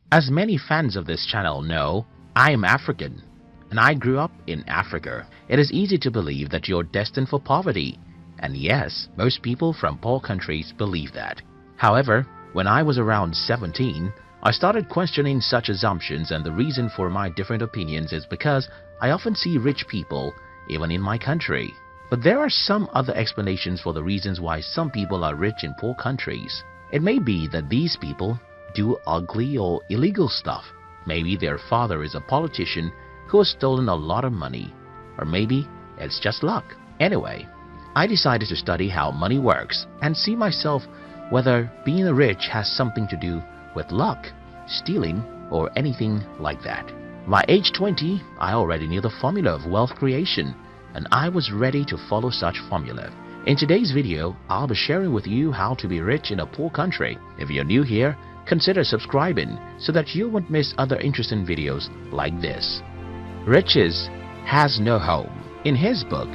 As many fans of this channel know, I am African and I grew up in Africa. It is easy to believe that you're destined for poverty, and yes, most people from poor countries believe that. However, when I was around 17, I started questioning such assumptions, and the reason for my different opinions is because I often see rich people even in my country. But there are some other explanations for the reasons why some people are rich in poor countries. It may be that these people do ugly or illegal stuff. Maybe their father is a politician who has stolen a lot of money, or maybe it's just luck. Anyway, I decided to study how money works and see myself whether being rich has something to do with luck, stealing, or anything like that. By age 20, I already knew the formula of wealth creation, and I was ready to follow such formula. In today's video, I'll be sharing with you how to be rich in a poor country. If you're new here, consider subscribing so that you won't miss other interesting videos like this. Riches has no home. In his book,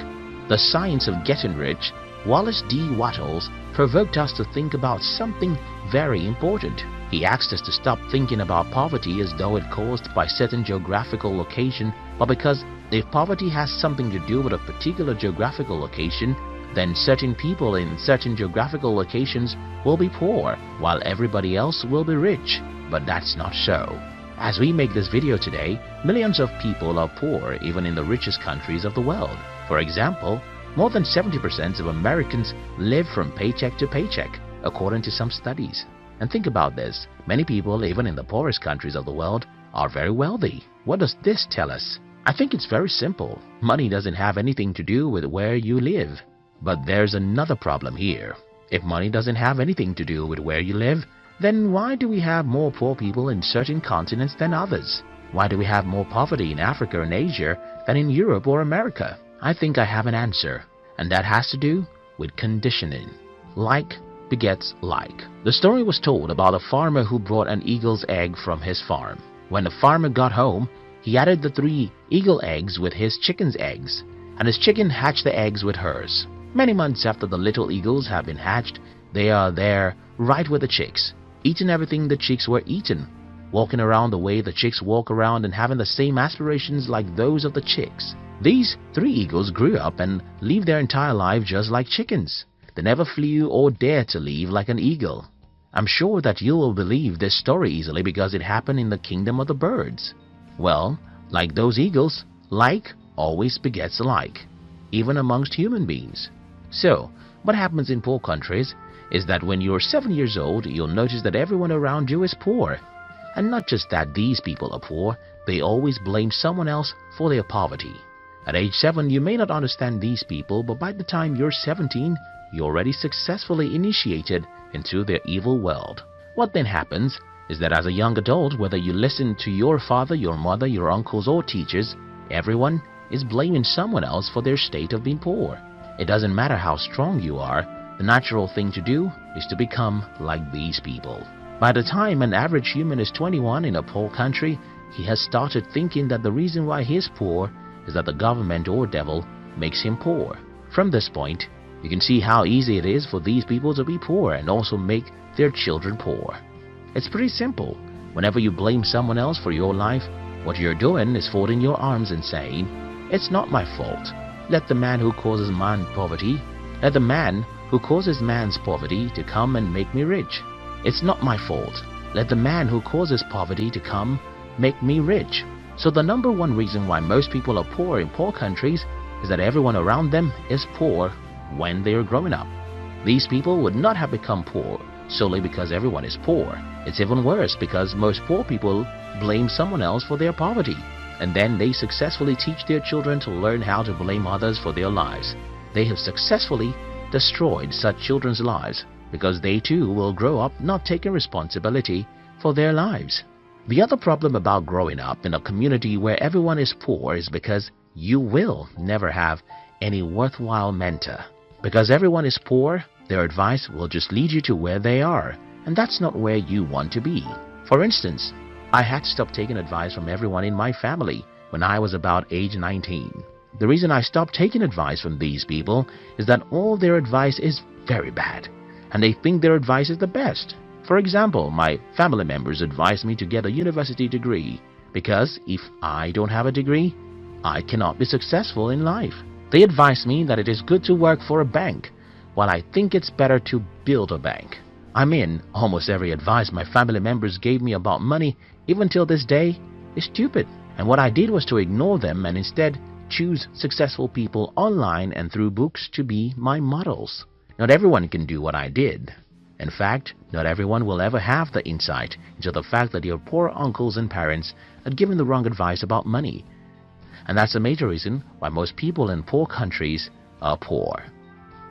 The Science of Getting Rich, Wallace D. Wattles provoked us to think about something very important. He asked us to stop thinking about poverty as though it caused by certain geographical location, but because if poverty has something to do with a particular geographical location, then certain people in certain geographical locations will be poor, while everybody else will be rich. But that's not so. As we make this video today, millions of people are poor even in the richest countries of the world. For example, more than 70% of Americans live from paycheck to paycheck, according to some studies. And think about this, many people even in the poorest countries of the world are very wealthy. What does this tell us? I think it's very simple. Money doesn't have anything to do with where you live. But there's another problem here. If money doesn't have anything to do with where you live, then why do we have more poor people in certain continents than others? Why do we have more poverty in Africa and Asia than in Europe or America? I think I have an answer, and that has to do with conditioning. Like begets like. The story was told about a farmer who brought an eagle's egg from his farm. When the farmer got home, he added the 3 eagle eggs with his chicken's eggs, and his chicken hatched the eggs with hers. Many months after the little eagles have been hatched, they are there right with the chicks, eating everything the chicks were eating, walking around the way the chicks walk around and having the same aspirations like those of the chicks. These 3 eagles grew up and lived their entire life just like chickens. They never flew or dared to leave like an eagle. I'm sure that you will believe this story easily because it happened in the kingdom of the birds. Well, like those eagles, like always begets like, even amongst human beings. So, what happens in poor countries is that when you're 7 years old, you'll notice that everyone around you is poor. And not just that these people are poor, they always blame someone else for their poverty. At age 7, you may not understand these people, but by the time you're 17, you're already successfully initiated into their evil world. What then happens is that as a young adult, whether you listen to your father, your mother, your uncles or teachers, everyone is blaming someone else for their state of being poor. It doesn't matter how strong you are, the natural thing to do is to become like these people. By the time an average human is 21 in a poor country, he has started thinking that the reason why he is poor is that the government or devil makes him poor. From this point, you can see how easy it is for these people to be poor and also make their children poor. It's pretty simple. Whenever you blame someone else for your life, what you're doing is folding your arms and saying, "It's not my fault. Let the man who causes man's poverty to come and make me rich. It's not my fault. Let the man who causes poverty to come make me rich." So the number one reason why most people are poor in poor countries is that everyone around them is poor when they are growing up. These people would not have become poor solely because everyone is poor. It's even worse because most poor people blame someone else for their poverty, and then they successfully teach their children to learn how to blame others for their lives. They have successfully destroyed such children's lives because they too will grow up not taking responsibility for their lives. The other problem about growing up in a community where everyone is poor is because you will never have any worthwhile mentor. Because everyone is poor, their advice will just lead you to where they are, and that's not where you want to be. For instance, I had to stop taking advice from everyone in my family when I was about age 19. The reason I stopped taking advice from these people is that all their advice is very bad, and they think their advice is the best. For example, my family members advise me to get a university degree because if I don't have a degree, I cannot be successful in life. They advise me that it is good to work for a bank, while I think it's better to build a bank. I mean, almost every advice my family members gave me about money, even till this day, is stupid. And what I did was to ignore them and instead choose successful people online and through books to be my models. Not everyone can do what I did. In fact, not everyone will ever have the insight into the fact that your poor uncles and parents had given the wrong advice about money. And that's a major reason why most people in poor countries are poor.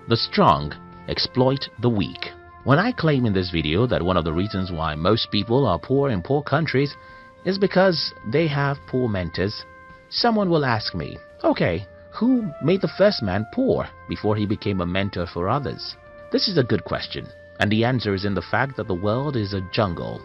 The strong exploit the weak. When I claim in this video that one of the reasons why most people are poor in poor countries is because they have poor mentors, someone will ask me, okay, who made the first man poor before he became a mentor for others? This is a good question, and the answer is in the fact that the world is a jungle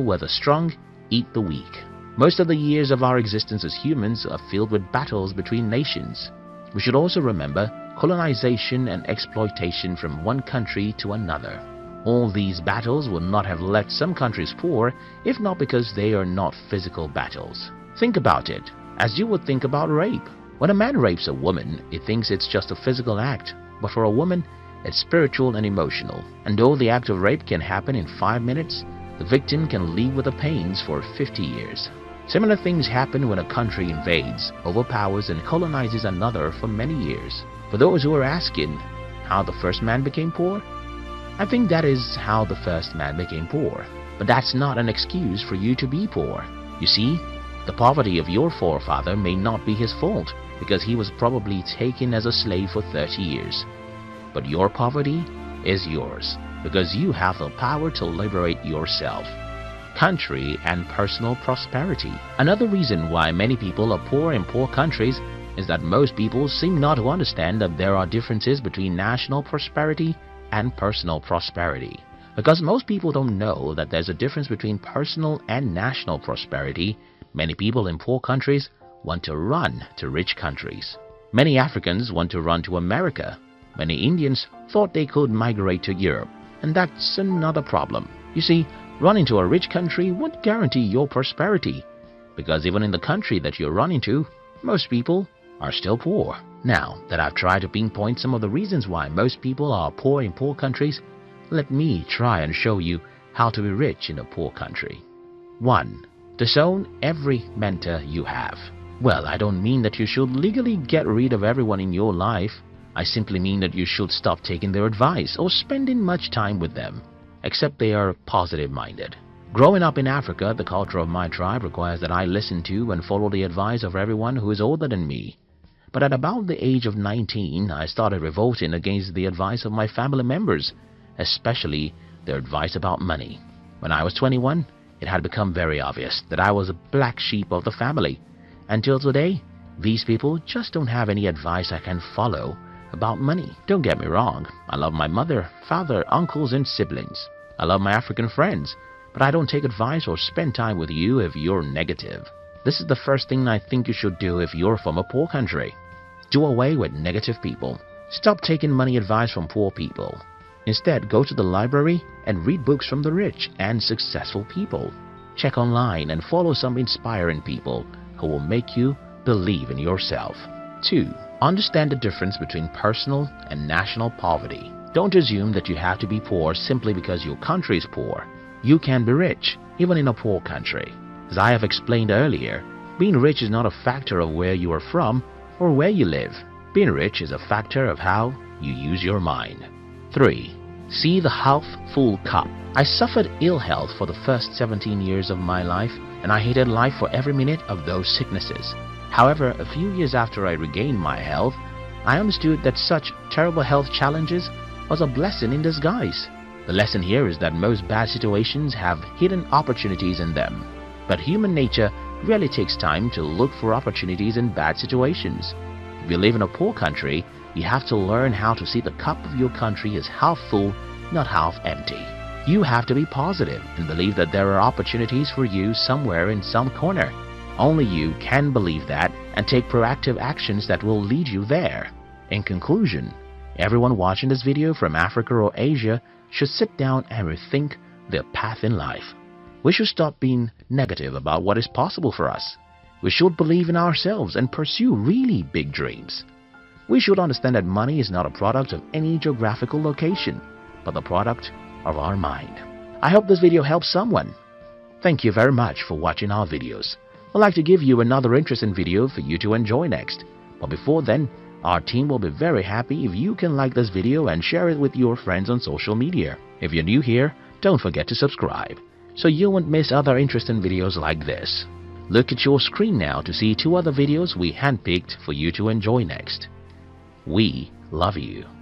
where the strong eat the weak. Most of the years of our existence as humans are filled with battles between nations. We should also remember colonization and exploitation from one country to another. All these battles would not have left some countries poor if not because they are not physical battles. Think about it, as you would think about rape. When a man rapes a woman, he thinks it's just a physical act, but for a woman, it's spiritual and emotional. And though the act of rape can happen in 5 minutes, the victim can live with the pains for 50 years. Similar things happen when a country invades, overpowers and colonizes another for many years. For those who are asking how the first man became poor, I think that is how the first man became poor. But that's not an excuse for you to be poor. You see, the poverty of your forefather may not be his fault because he was probably taken as a slave for 30 years. But your poverty is yours because you have the power to liberate yourself. Country and personal prosperity. Another reason why many people are poor in poor countries is that most people seem not to understand that there are differences between national prosperity and personal prosperity. Because most people don't know that there's a difference between personal and national prosperity, many people in poor countries want to run to rich countries. Many Africans want to run to America. Many Indians thought they could migrate to Europe. And that's another problem. You see, running to a rich country won't guarantee your prosperity, because even in the country that you're running to, most people are still poor. Now that I've tried to pinpoint some of the reasons why most people are poor in poor countries, let me try and show you how to be rich in a poor country. 1. Disown every mentor you have. Well, I don't mean that you should legally get rid of everyone in your life. I simply mean that you should stop taking their advice or spending much time with them, except they are positive-minded. Growing up in Africa, the culture of my tribe requires that I listen to and follow the advice of everyone who is older than me. But at about the age of 19, I started revolting against the advice of my family members, especially their advice about money. When I was 21, it had become very obvious that I was a black sheep of the family. Until today, these people just don't have any advice I can follow about money. Don't get me wrong, I love my mother, father, uncles and siblings. I love my African friends, but I don't take advice or spend time with you if you're negative. This is the first thing I think you should do if you're from a poor country. Do away with negative people. Stop taking money advice from poor people. Instead, go to the library and read books from the rich and successful people. Check online and follow some inspiring people who will make you believe in yourself. 2. Understand the difference between personal and national poverty. Don't assume that you have to be poor simply because your country is poor. You can be rich, even in a poor country. As I have explained earlier, being rich is not a factor of where you are from or where you live. Being rich is a factor of how you use your mind. 3. See the half full cup. I suffered ill health for the first 17 years of my life, and I hated life for every minute of those sicknesses. However, a few years after I regained my health, I understood that such terrible health challenges was a blessing in disguise. The lesson here is that most bad situations have hidden opportunities in them. But human nature really takes time to look for opportunities in bad situations. If you live in a poor country, you have to learn how to see the cup of your country as half full, not half empty. You have to be positive and believe that there are opportunities for you somewhere in some corner. Only you can believe that and take proactive actions that will lead you there. In conclusion, everyone watching this video from Africa or Asia should sit down and rethink their path in life. We should stop being negative about what is possible for us. We should believe in ourselves and pursue really big dreams. We should understand that money is not a product of any geographical location, but the product of our mind. I hope this video helps someone. Thank you very much for watching our videos. I'd like to give you another interesting video for you to enjoy next. But before then, our team will be very happy if you can like this video and share it with your friends on social media. If you're new here, don't forget to subscribe, so you won't miss other interesting videos like this. Look at your screen now to see 2 other videos we handpicked for you to enjoy next. We love you.